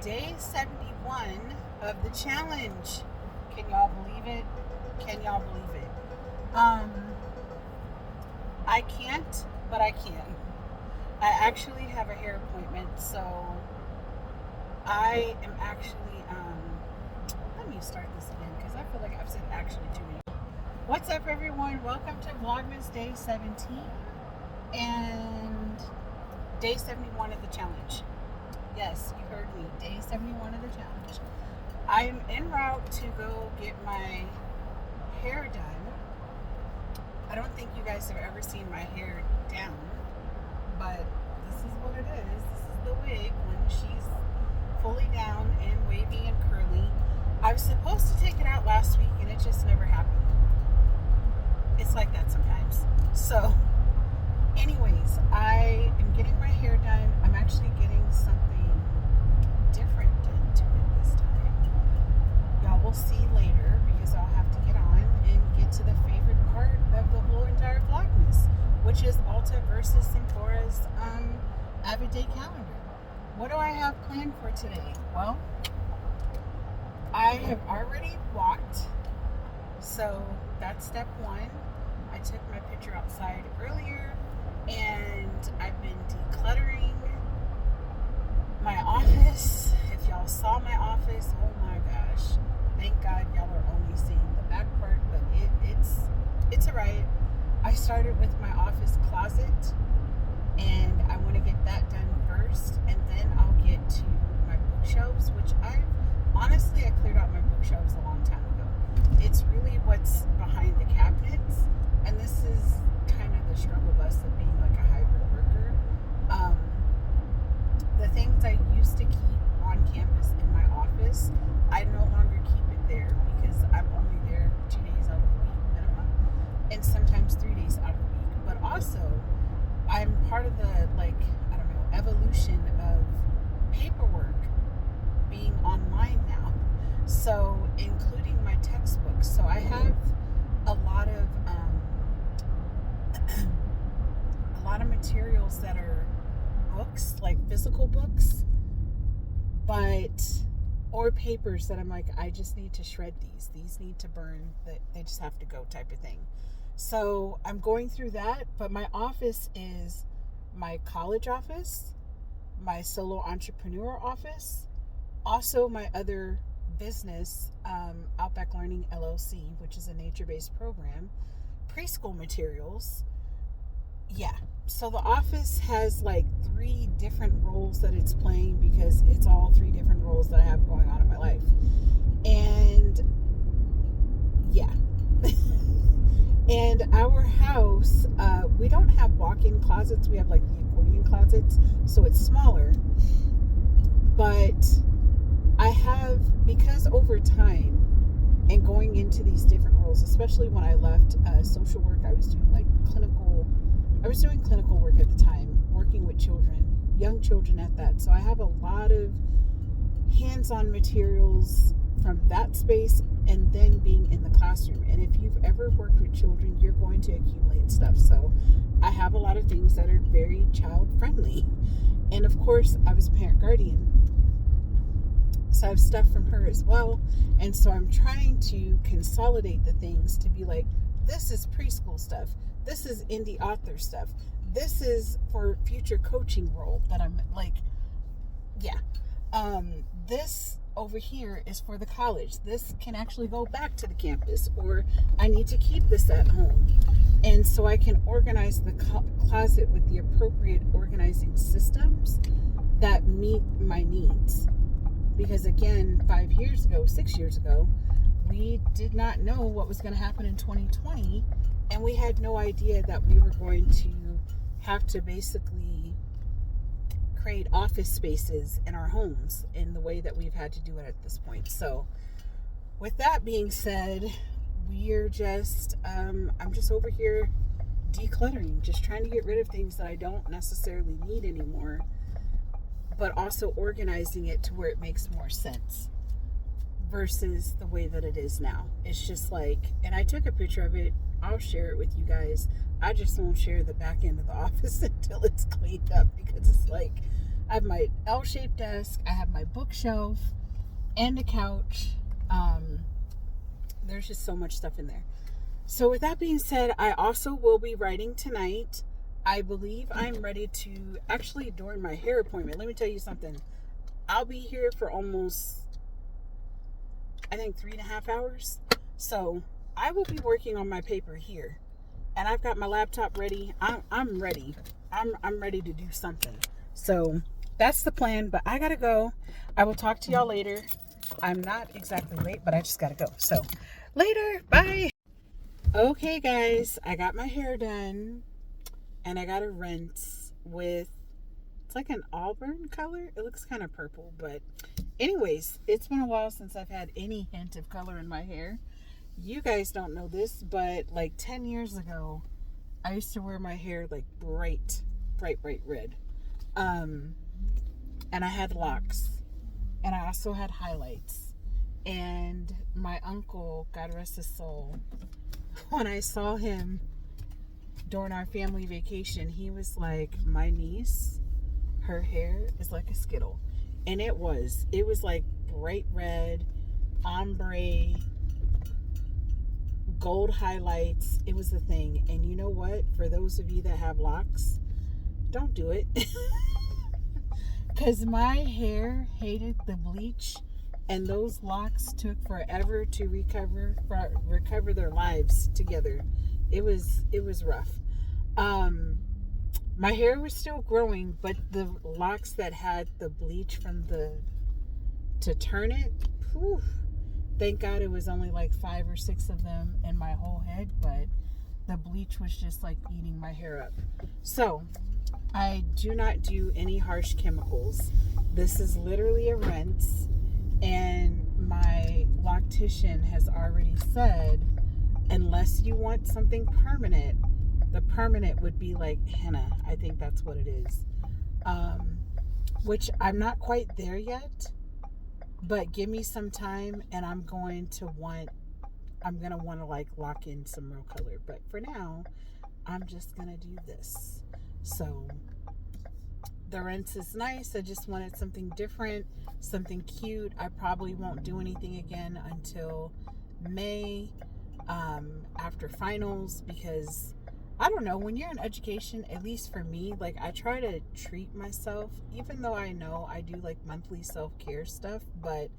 day 71 of the challenge. Can y'all believe it? Can y'all believe it? I can't, but I can. I actually have a hair appointment, so I am actually, let me start this again, because I feel like I've said actually too many. What's up, everyone? Welcome to Vlogmas Day 17 and Day 71 of the challenge. Yes, you heard me. Day 71 of the challenge. I am en route to go get my hair done. I don't think you guys have ever seen my hair down, but this is what it is. This is the wig when she's fully down and wavy and curly. I was supposed to take it out last week and it just never happened. It's like that sometimes. So, anyways, I am getting my hair done. I'm actually getting something different done to it this time. Y'all will see later because I'll have to get on and get to the favorite part of the whole entire Vlogmas, which is Alta versus Sinfora's Avid Day calendar. What do I have planned for today? Well, I have already walked, so that's step one. I took my picture outside earlier, and I've been decluttering my office. If y'all saw my office, oh my gosh. Thank God y'all are only seeing the back part, but it's alright. I started with my office closet, and I want to get that done first, and then I'll get to my bookshelves, which I cleared out my bookshelves a long time ago. It's really what's behind the cabinets, and this is kind of the struggle bus of being like a hybrid worker. The things I used to keep on campus in my office, I no longer keep it there because I'm only there 2 days out of the week minimum, and sometimes 3 days out of the week. But also, I'm part of the, evolution of paperwork being online now. So, including my textbooks. So, I have a lot of materials that are books, like physical books, or papers that I'm like, I just need to shred these. These need to burn. They just have to go type of thing. So I'm going through that, but my office is my college office, my solo entrepreneur office, also my other business, Outback Learning LLC, which is a nature-based program, preschool materials. Yeah. So the office has like 3 different roles that it's playing because it's all 3 different roles that I have going on in my life. And yeah. And our house, we don't have walk-in closets. We have like the accordion closets. So it's smaller. But I have, because over time and going into these different roles, especially when I left social work, I was doing clinical work at the time, working with children, young children at that. So I have a lot of hands-on materials from that space and then being in the classroom. And if you've ever worked with children, you're going to accumulate stuff. So I have a lot of things that are very child-friendly. And of course, I was a parent guardian, so I have stuff from her as well. And so I'm trying to consolidate the things to be like, this is preschool stuff. This is indie author stuff. This is for future coaching role that I'm like, yeah. This over here is for the college. This can actually go back to the campus, or I need to keep this at home. And so I can organize the closet with the appropriate organizing systems that meet my needs. Because again, 6 years ago, we did not know what was going to happen in 2020, and we had no idea that we were going to have to basically create office spaces in our homes in the way that we've had to do it at this point. So with that being said, we're just, I'm just over here decluttering, just trying to get rid of things that I don't necessarily need anymore, but also organizing it to where it makes more sense versus the way that it is now. It's just like, and I took a picture of it. I'll share it with you guys. I just won't share the back end of the office until it's cleaned up, because it's like I have my L-shaped desk. I have my bookshelf and a couch. There's just so much stuff in there. So with that being said, I also will be writing tonight. I believe I'm ready to, actually during my hair appointment, let me tell you something. I'll be here for almost, I think 3.5 hours. So I will be working on my paper here. And I've got my laptop ready. I'm ready. I'm ready to do something. So that's the plan, but I gotta go. I will talk to y'all later. I'm not exactly late, but I just gotta go. So later, bye. Okay guys, I got my hair done and I got a rinse with, it's like an auburn color. It looks kind of purple, but anyways, it's been a while since I've had any hint of color in my hair. You guys don't know this, but like 10 years ago, I used to wear my hair like bright red. And I had locks. And I also had highlights. And my uncle, God rest his soul, when I saw him during our family vacation, he was like, my niece, her hair is like a Skittle. And it was like bright red, ombre, gold highlights. It was the thing. And you know what? For those of you that have locks, don't do it. Because my hair hated the bleach, and those locks took forever to recover their lives together. It was rough. My hair was still growing, but the locks that had the bleach to turn it, whew, thank God it was only like 5 or 6 of them in my whole head, but the bleach was just like eating my hair up. So I do not do any harsh chemicals. This is literally a rinse, and my loctician has already said, unless you want something permanent, the permanent would be like henna. I think that's what it is. Which I'm not quite there yet, but give me some time and I'm going to want to like lock in some real color. But for now, I'm just going to do this. So the rinse is nice. I just wanted something different, something cute. I probably won't do anything again until May, after finals, because I don't know, when you're in education, at least for me, like I try to treat myself, even though I know I do like monthly self-care stuff, but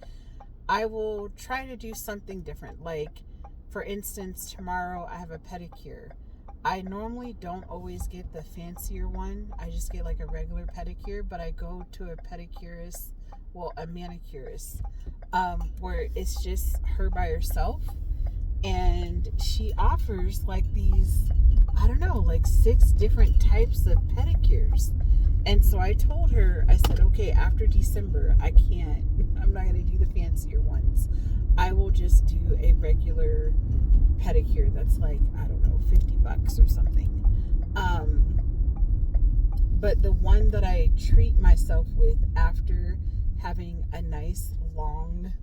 I will try to do something different. Like for instance, tomorrow I have a pedicure. I normally don't always get the fancier one. I just get like a regular pedicure, but I go to a pedicurist, well, a manicurist, where it's just her by herself. And she offers like these, I don't know, like 6 different types of pedicures. And so I told her, I said, okay, after December, I'm not going to do the fancier ones. I will just do a regular pedicure that's like, I don't know, $50 or something. But the one that I treat myself with after having a nice long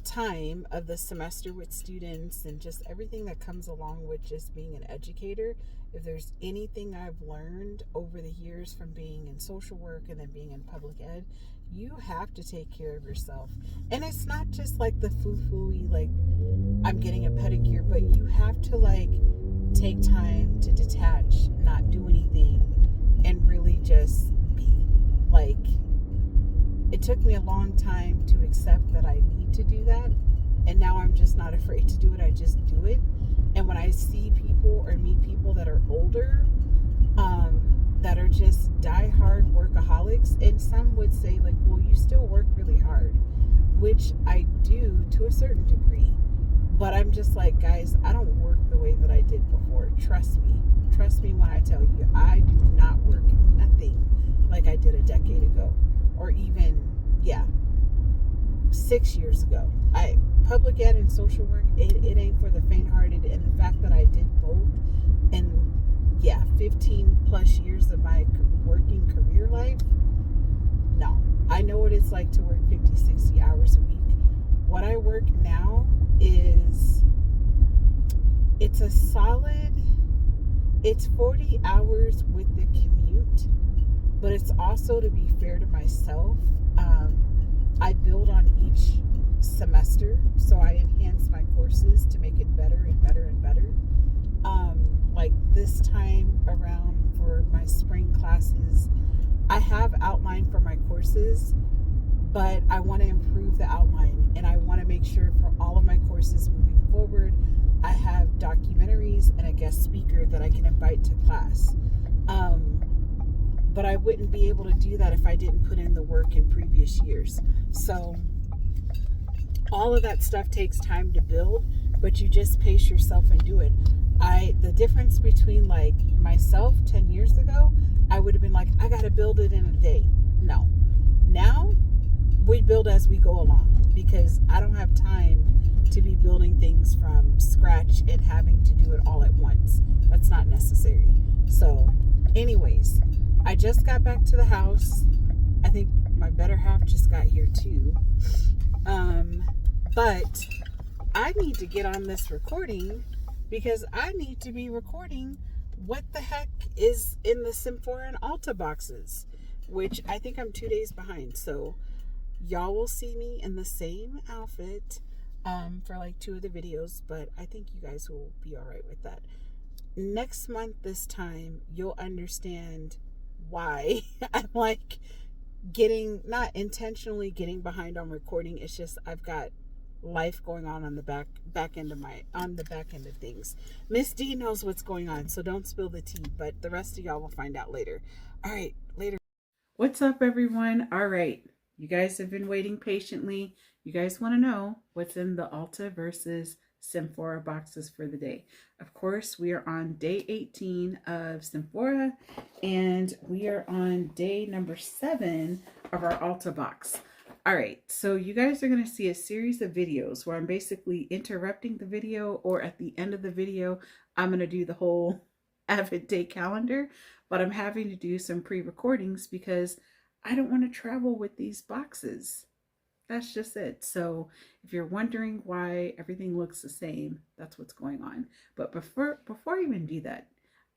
time of the semester with students and just everything that comes along with just being an educator, if there's anything I've learned over the years from being in social work and then being in public ed, you have to take care of yourself. And it's not just like the foo-foo-y, like I'm getting a pedicure, but you have to like take time to detach, not do anything, and really just be. Like, it took me a long time to accept that I need to do that, and now I'm just not afraid to do it. I just do it. And when I see people or meet people that are older, that are just die-hard workaholics, and some would say like, well, you still work really hard, which I do to a certain degree, but I'm just like, guys, I don't work the way that I did before. Trust me when I tell you, I do not work nothing like I did a decade ago, or even 6 years ago. Public ed and social work, it ain't for the faint-hearted. And the fact that I did both, and 15 plus years of my working career life, no, I know what it's like to work 50, 60 hours a week. What I work now is, it's a solid, it's 40 hours with the commute, but it's also to be fair to myself. I build on each semester, so I enhance my courses to make it better and better and better. Like this time around for my spring classes, I have outline for my courses, but I want to improve the outline, and I want to make sure for all of my courses moving forward, I have documentaries and a guest speaker that I can invite to class. But I wouldn't be able to do that if I didn't put in the work in previous years. So all of that stuff takes time to build, but you just pace yourself and do it. The difference between like myself 10 years ago, I would have been like, I got to build it in a day. No. Now we build as we go along, because I don't have time to be building things from scratch and having to do it all at once. That's not necessary. So anyways, I just got back to the house. I think my better half just got here too. But I need to get on this recording because I need to be recording what the heck is in the Symphora and Ulta boxes, which I think I'm 2 days behind. So y'all will see me in the same outfit for like 2 of the videos, but I think you guys will be all right with that. Next month, this time, you'll understand why I'm like not intentionally getting behind on recording. It's just I've got life going on the back end of things. Miss D knows what's going on, so don't spill the tea, but the rest of y'all will find out later. All right, later. What's up, everyone? All right, you guys have been waiting patiently. You guys want to know what's in the Ulta versus Symphora boxes for the day. Of course, we are on day 18 of Symphora, and we are on day number 7 of our Ulta box. All right, so you guys are going to see a series of videos where I'm basically interrupting the video, or at the end of the video, I'm going to do the whole Avid day calendar, but I'm having to do some pre-recordings because I don't want to travel with these boxes. That's just it. So if you're wondering why everything looks the same, that's what's going on. But before I even do that,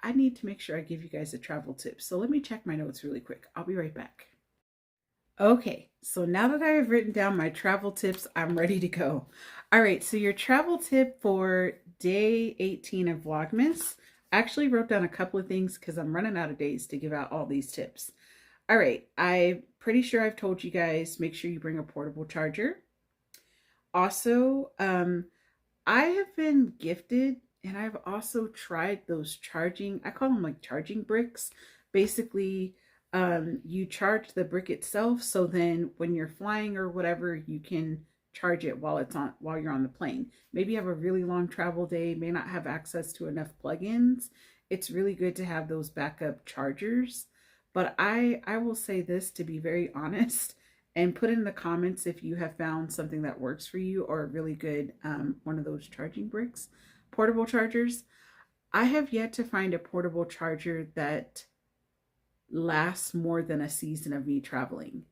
I need to make sure I give you guys a travel tip. So let me check my notes really quick. I'll be right back. Okay, so now that I have written down my travel tips, I'm ready to go. All right, so your travel tip for day 18 of Vlogmas. I actually wrote down a couple of things because I'm running out of days to give out all these tips. All right, I'm pretty sure I've told you guys, make sure you bring a portable charger. Also, I have been gifted, and I've also tried those I call them like charging bricks. Basically, you charge the brick itself, so then when you're flying or whatever, you can charge it while you're on the plane. Maybe you have a really long travel day, may not have access to enough plugins. It's really good to have those backup chargers. But I will say this, to be very honest, and put in the comments if you have found something that works for you, or a really good one of those charging bricks, portable chargers. I have yet to find a portable charger that lasts more than a season of me traveling.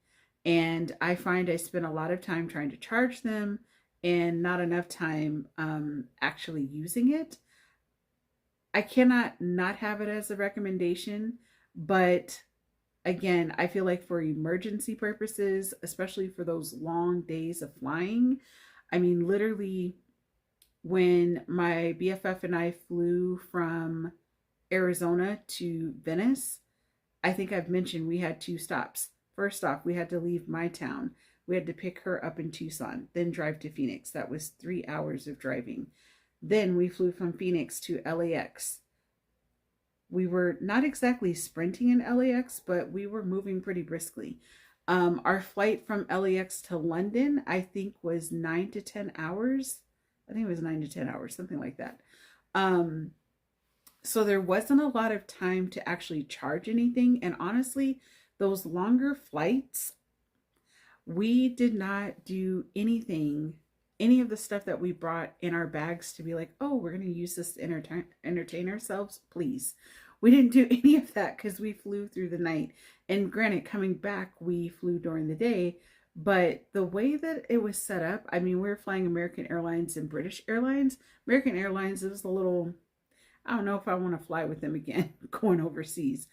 And I find I spend a lot of time trying to charge them and not enough time actually using it. I cannot not have it as a recommendation, but again, I feel like for emergency purposes, especially for those long days of flying, I mean, literally when my BFF and I flew from Arizona to Venice, I think I've mentioned we had 2 stops. First off, we had to leave my town. We had to pick her up in Tucson, then drive to Phoenix. That was 3 hours of driving. Then we flew from Phoenix to LAX. We were not exactly sprinting in LAX, but we were moving pretty briskly. Our flight from LAX to London, I think, was 9 to 10 hours. I think it was 9 to 10 hours, something like that. So there wasn't a lot of time to actually charge anything. And honestly, those longer flights, we did not do anything, any of the stuff that we brought in our bags to be like, oh, we're going to use this to entertain ourselves, please. We didn't do any of that because we flew through the night. And granted, coming back, we flew during the day. But the way that it was set up, I mean, we were flying American Airlines and British Airlines. American Airlines, it was a little, I don't know if I want to fly with them again going overseas.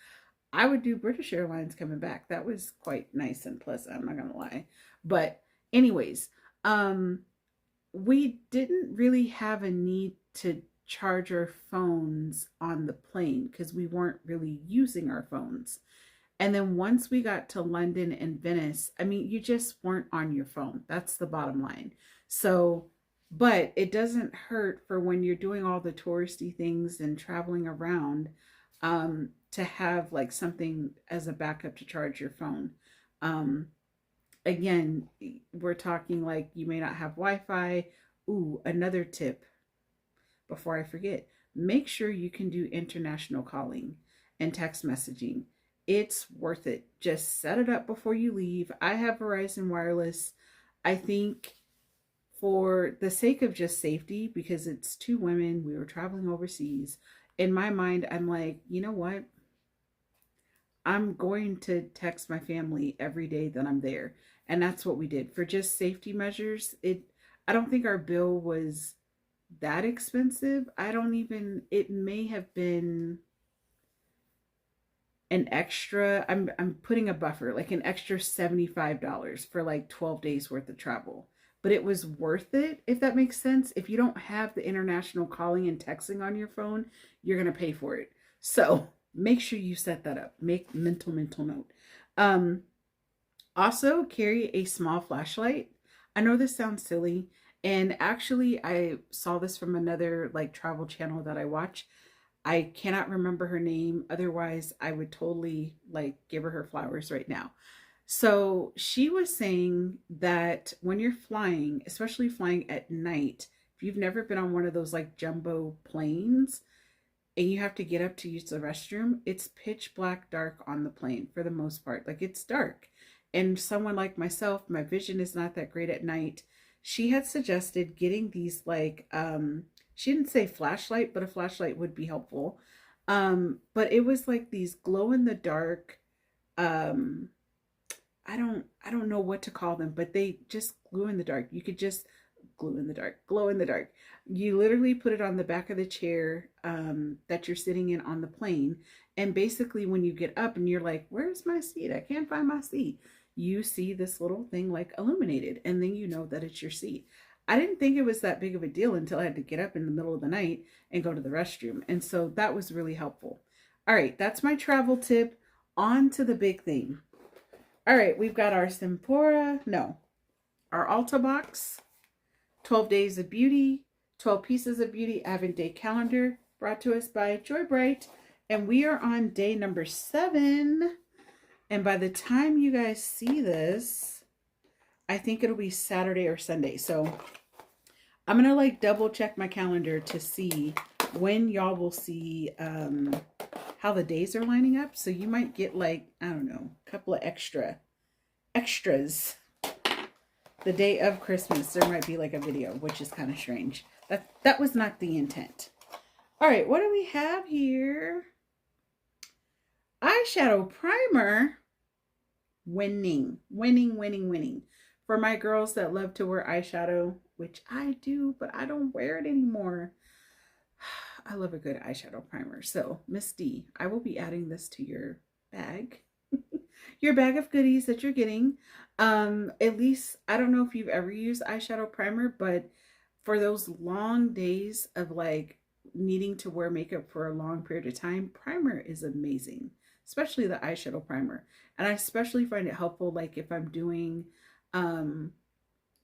I would do British Airlines coming back. That was quite nice and pleasant, I'm not gonna lie. But anyways, um, we didn't really have a need to charge our phones on the plane because we weren't really using our phones. And then once we got to London and Venice, I mean, you just weren't on your phone. That's the bottom line. So, but it doesn't hurt for when you're doing all the touristy things and traveling around, to have like something as a backup to charge your phone. Um, Again, we're talking like you may not have Wi-Fi. Ooh, another tip before I forget, make sure you can do international calling and text messaging. It's worth it. Just set it up before you leave. I have Verizon Wireless. I think for the sake of just safety, because it's two women, we were traveling overseas. In my mind, I'm like, you know what? I'm going to text my family every day that I'm there. And that's what we did. For just safety measures, I don't think our bill was that expensive. I don't even, it may have been an extra, I'm putting a buffer, like an extra $75 for like 12 days worth of travel. But it was worth it, if that makes sense. If you don't have the international calling and texting on your phone, you're going to pay for it. So make sure you set that up. Make mental note. Um, Also carry a small flashlight. I know this sounds silly, and actually I saw this from another like travel channel that I watch. I cannot remember her name. Otherwise, I would totally like give her flowers right now. So she was saying that when you're flying, especially flying at night, if you've never been on one of those like jumbo planes and you have to get up to use the restroom, it's pitch black dark on the plane for the most part. Like it's dark. And someone like myself, my vision is not that great at night. She had suggested getting these like she didn't say flashlight, but a flashlight would be helpful. But it was like these glow in the dark, um I don't know what to call them, but they just glue in the dark. You could just glue in the dark, glow in the dark. You literally put it on the back of the chair that you're sitting in on the plane. And basically when you get up and you're like, where's my seat? I can't find my seat. You see this little thing like illuminated, and then you know that it's your seat. I didn't think it was that big of a deal until I had to get up in the middle of the night and go to the restroom. And so that was really helpful. All right, that's my travel tip. On to the big thing. All right, we've got our Simpora, no, our Ulta box, 12 Days of Beauty, 12 Pieces of Beauty Advent Day Calendar, brought to us by Joy Bright. And we are on day number 7. And by the time you guys see this, I think it'll be Saturday or Sunday. So I'm going to like double check my calendar to see when y'all will see how the days are lining up. So you might get like, I don't know, a couple of extras. The day of Christmas, there might be like a video, which is kind of strange. That was not the intent. All right, what do we have here? Eyeshadow primer. Winning. For my girls that love to wear eyeshadow, which I do, but I don't wear it anymore. I love a good eyeshadow primer. So, Miss D, I will be adding this to your bag. Your bag of goodies that you're getting. At least, I don't know if you've ever used eyeshadow primer, but for those long days of like needing to wear makeup for a long period of time, primer is amazing, especially the eyeshadow primer. And I especially find it helpful like if I'm doing,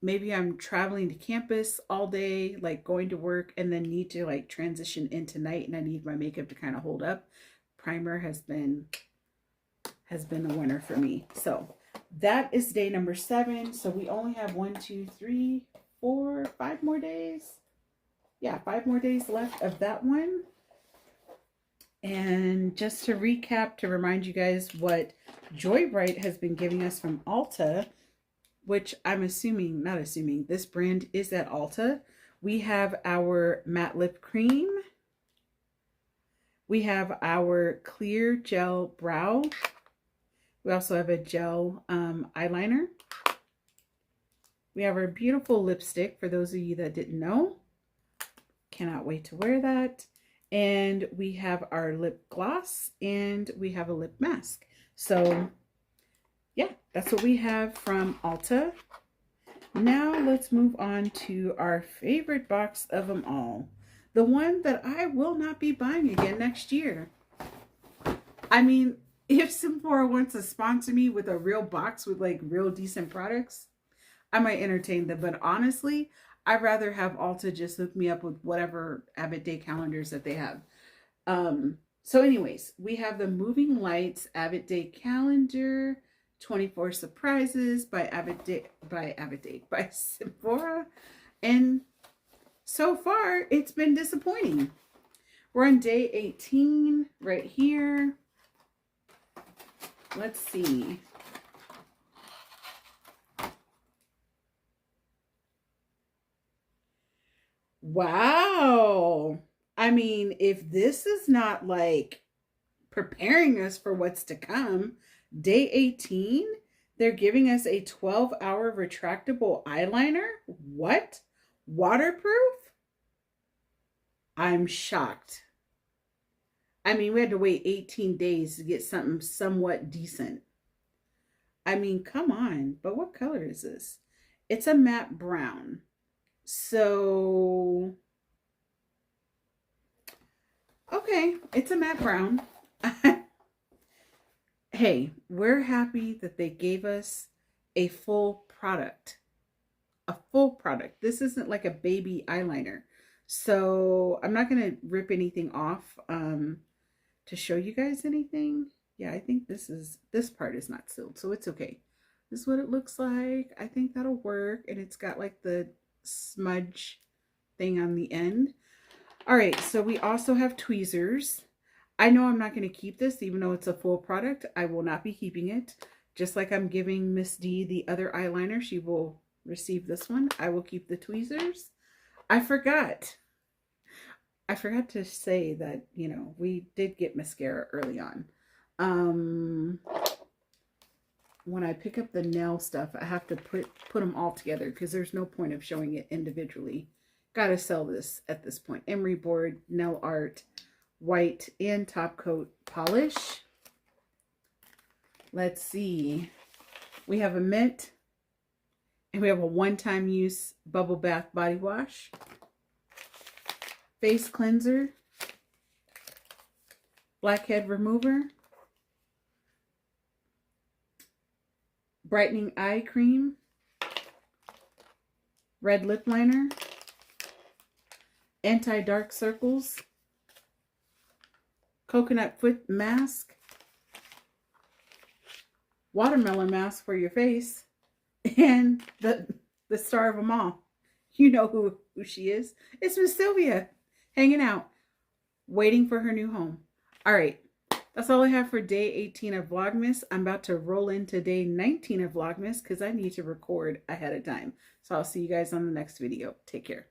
maybe I'm traveling to campus all day, like going to work, and then need to like transition into night and I need my makeup to kind of hold up. Primer has been a winner for me. So that is day number 7. So we only have 1, 2, 3, 4, 5 more days. Yeah, 5 more days left of that one. And just to recap, to remind you guys what Joy Bright has been giving us from Ulta, which I'm assuming, not assuming, this brand is at Ulta. We have our matte lip cream. We have our clear gel brow. We also have a gel eyeliner. We have our beautiful lipstick, for those of you that didn't know. Cannot wait to wear that. And we have our lip gloss and we have a lip mask. So yeah, that's what we have from Ulta. Now let's move on to our favorite box of them all. The one that I will not be buying again next year. I mean, if Sephora wants to sponsor me with a real box with like real decent products, I might entertain them. But honestly, I'd rather have Ulta just hook me up with whatever Avid Day calendars that they have. So anyways, we have the Moving Lights Avid Day calendar, 24 surprises by by Sephora. And so far it's been disappointing. We're on day 18 right here. Let's see. Wow. I mean, if this is not like preparing us for what's to come, day 18, they're giving us a 12-hour retractable eyeliner. What? Waterproof? I'm shocked. I mean, we had to wait 18 days to get something somewhat decent. I mean, come on. But what color is this? It's a matte brown. So, okay, it's a matte brown. Hey, we're happy that they gave us a full product. A full product. This isn't like a baby eyeliner. So I'm not going to rip anything off to show you guys anything. Yeah, I think this part is not sealed, so it's okay. This is what it looks like. I think that'll work. And it's got like the smudge thing on the end. All right, so we also have tweezers. I know I'm not going to keep this, even though it's a full product. I will not be keeping it. Just like I'm giving Miss D the other eyeliner, she will receive this one. I will keep the tweezers. I forgot to say that, you know, we did get mascara early on. When I pick up the nail stuff, I have to put them all together because there's no point of showing it individually. Gotta sell this at this point. Emery board, nail art, white, and top coat polish. Let's see. We have a mint, and we have a one-time use bubble bath body wash, face cleanser, blackhead remover, brightening eye cream, red lip liner, anti-dark circles, coconut foot mask, watermelon mask for your face, and the star of them all. You know who she is. It's Miss Sylvia hanging out, waiting for her new home. All right. That's all I have for day 18 of Vlogmas. I'm about to roll into day 19 of Vlogmas because I need to record ahead of time. So I'll see you guys on the next video. Take care.